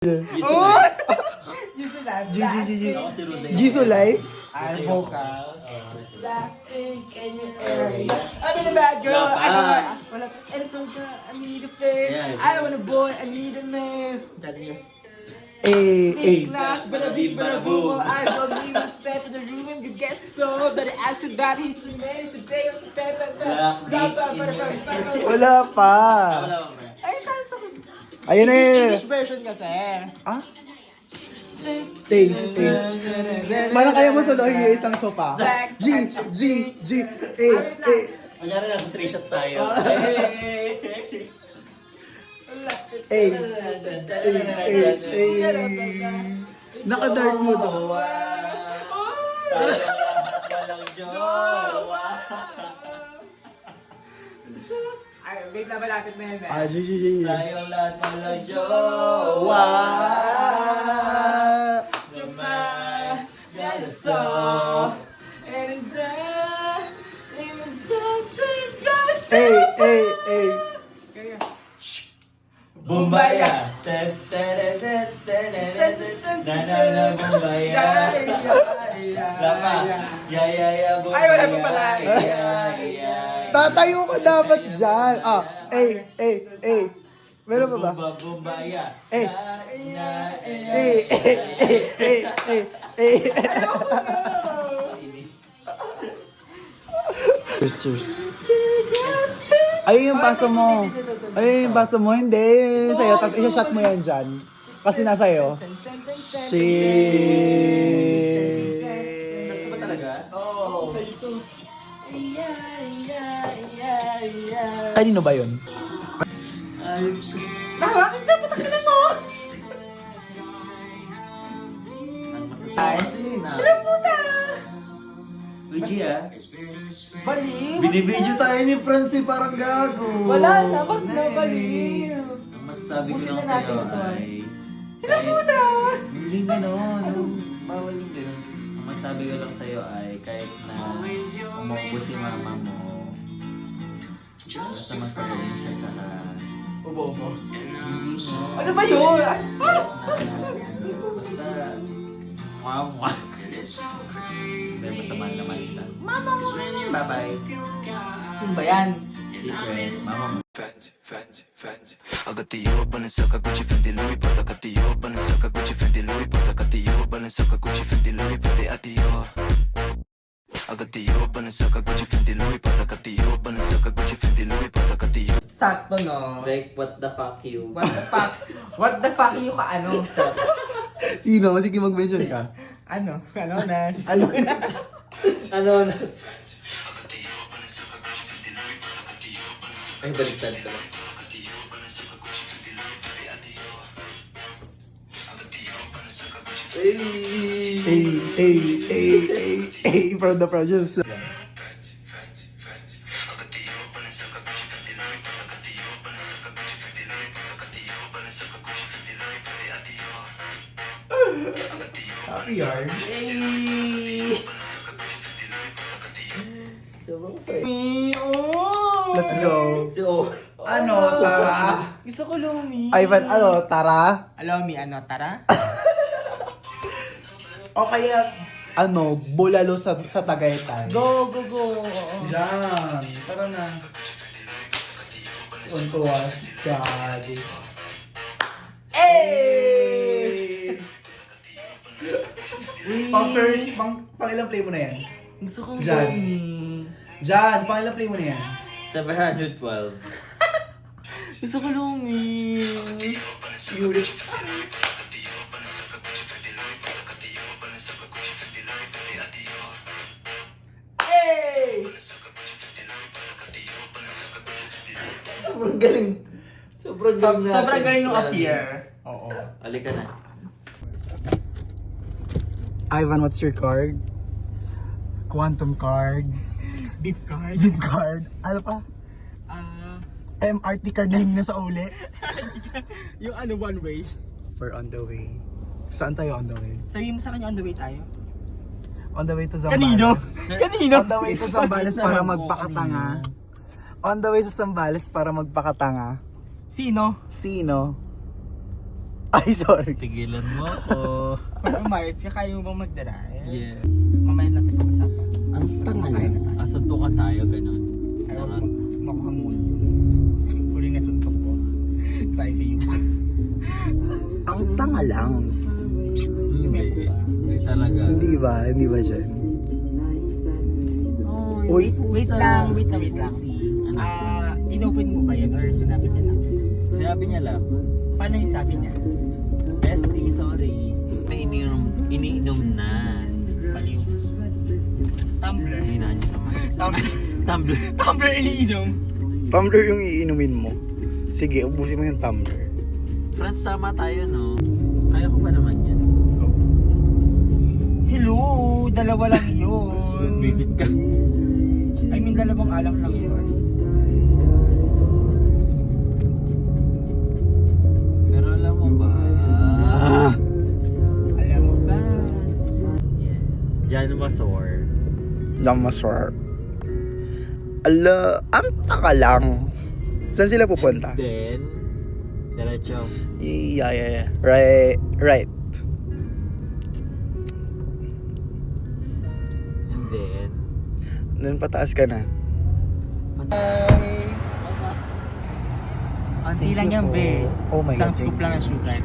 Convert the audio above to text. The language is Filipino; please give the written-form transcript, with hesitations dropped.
Oh! Gisulay? I'm vocals. Blackpink in your area. I'm in a bad girl. I don't want and so I need a fame. I don't want a boy. I need a man. Big clock, bada beep, bada boom. I don't even step in the room and you get so. But acid bad hit your name today of the pepper. Wala pa. Ay, tayo sa Ayun na yun. English version kasi. Ah? Ting. Mana kaya mo solohin yung isang sopa? G. Magyari na kung 3 shots tayo. Naka-dark mo to. Walang jowa. Ay, wait na malapit na yun eh. Ah, G. Tayong lahat walang jowa. Bumbaya. Nanana bumbaya. Lapa. Ya bumbaya. Ay, wala pa pala. Tatayo ka dapat dyan. Ah, Meron pa ba? Bumbaya. Cheers. Ayun yung baso mo. Hindi. Sa'yo. Tapos isa-shot mo yan dyan. Kasi nasa iyo. Shit. Ano ba talaga? Oo. Kanino ba yun? Bakit na patakilan mo? Ano puta? Luigi Baliw? Binibidyo tayo ni Francie parang gago. Wala na, wag na baliw. Ang masasabi ko Pusin lang na natin sa'yo ito, ay... Ano puta? Hindi gano'n. Bawal yung gano'n. Ang masasabi ko lang sa'yo ay kahit na umubo si mama mo, basta magpagaling siya tsaka... Ubo. Ano ba yun? Basta... Mwah. Hindi, basta mahal na mahal kita. Mama mo! Bye-bye. Ano ba yan? Secret. Mama mo. Fancy. I got the Euro Balenciaga Gucci Fendi Louis Prada. Got the Euro Balenciaga Gucci Fendi Louis Prada. Got the Euro Balenciaga Gucci Fendi Louis Prada. At the Euro. I got the Euro Balenciaga Gucci Fendi Louis Prada. Got the Euro Balenciaga Gucci Fendi Louis Prada. Got the Euro. Sakto, no? Like, what the fuck you? What the fuck? What the fuck yung ka-ano? Sino? Sige mag-mention ka. Ano? Ano na? Ano? Ano na? Ay, baliktad ka lang. From the project. Happy yarn. Sabang sa'yo. Let's go. Si O. Ano, tara? Gusto ko Lumi. Ivan, ano, tara? Lumi, ano, tara? O kaya, ano, bulalo sa Tagaytay. Go. Oo. Yan, tara na. Untuwas, gagi. Eh! Pang ilang play mo na yan? Gusto kong Diyan. Lumi. Diyan, pang ilang play mo na yan? 712. Gusto ko Lumi. Yuri. Eh! Sobrang galing. Sobrang galing natin. Sobrang galing nung appear. Oo. Halika na. Ivan, what's your card? Quantum card. Deep card. Big card. Ano pa? MRT card na hindi na sa uli. Yung ano, one way. We're on the way. Saan tayo on the way? Sabihin mo sa kanya on the way tayo. On the way to Zambales. Kanino? Kanino? On the way to Zambales para magpakatanga. On the way sa Zambales para magpakatanga. Sino? Sino? Ay, sorry. Tigilan mo ako. Kung umayos ka, kaya mo bang mag-drive? Yeah. Mamaya natin pag-usapan. Ang tanga lang. Asuntukan tayo, ganun. Ayaw Sarap. makuha mo yun. Huli na suntok ko. Sa ICU pa. Ang tanga lang. Hindi. Hindi talaga. Hindi ba? Hindi ba siya? Uy, Wait lang. Ano? Inopen mo ba yun or sinabi niya lang? Sinabi niya lang, Paano yung sabi niya? Bestie, sorry. May iniinom na. Baliw. Tumbler. Hina niyo naman. Tumbler. Tumbler iniinom. tumbler yung iinumin mo. Sige, ubusin mo yung tumbler. Friends, tama tayo, no? Kaya ko pa naman yan. Hello, dalawa lang yun. Visit ka. I mean, dalawang alak lang yours. Pero alam mo ba? Alam mo ba? Yes. Jan Masor. Damaswar. Ala, ang taka lang. Saan sila pupunta? And then, diretso. Yeah. Right. And then, Then pataas ka na. Anti lang yan, be. Oh my Isang God, scoop lang ng sugar.